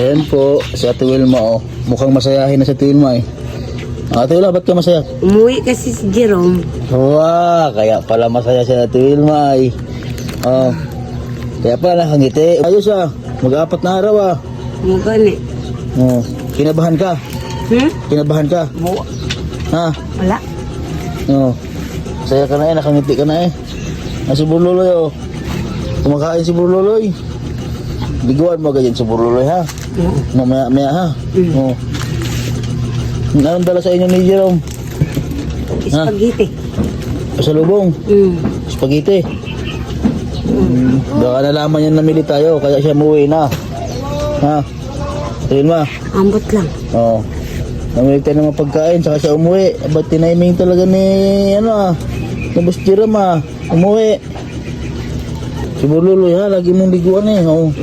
Ayan po, si Ate Wilma oh. Mukhang masayahin na si Ate Wilma eh. Ate Wilma, ba't ka masaya? Umuwi kasi si Jerome. Wow, kaya pala masaya si Ate Wilma eh. Oh, kaya pala nakangiti. Ayos ah, mag-apat na araw ah. Mugani. Oh, kinabahan ka? Kinabahan ka? Ha? Wala. Oh, saya ka na eh, nakangiti ka na eh. Si Burluloy oh. Kumakain si Burluloy. Liguan mo ganyan si Burluloy ha. Mamaya ha. Oh. Anong dala sa inyo ni Jerome? Spaghetti. Pasalubong. Spaghetti. Baka nalaman niya namili tayo kaya siya umuwi na. Ha? Ayun ma. Ambot lang. Oo. Namili tayo ng mga pagkain saka siya umuwi. Ba't tiniming talaga ni ano ah. Ni Boss Jerome ah. Umuwi. Si Burluloy ha, lagi mong liguan eh. Oo.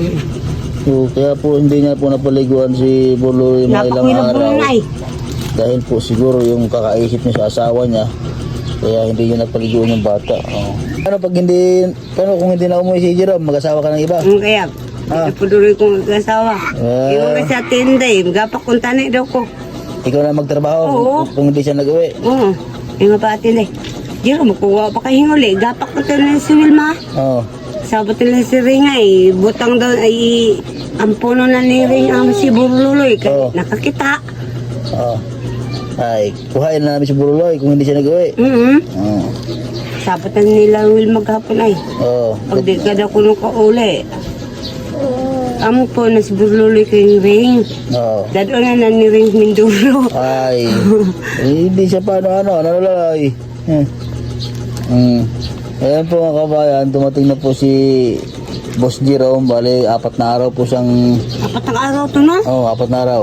So, kaya po hindi niya po napaliguan si Burluloy mga ilang araw. Dahil po siguro yung kakaisip niya sa asawa niya. Kaya hindi niya napaliguan yung bata. Oo. Ano pag hindi, paano kung hindi na umuwi si Jerome, mag-asawa ka ng iba? Kaya, ipuduloy kong mag-asawa. Iwan ka sa tinda eh, magapakuntanay daw ko. Ikaw na magtrabaho kung hindi siya nag-uwi? Oo, yung mapatin eh. Jerome, kuha pa kahinguli, gapakuntanay si Wilma. Oo. Sabot nila si Ringa eh, butang daw ay ang puno na ni Ringa ang si Burluloy, kaya nakakita. Oo. Ay, kuhain na namin si Burluloy kung hindi siya nag-uwi. Oo. Sabot na nila Wilma maghapon ay. Oo. Pag di ka daw kuno ka uli. Amo po na si Burluloy kay Ring. Oo. Dado na ni Ring Minduro. Ay, hindi siya paano nalulay. Ayan po mga kabayan, dumating na po si Boss Jerome. Bali, 4 na araw po siyang... 4 na araw to na? Oo, 4 na araw.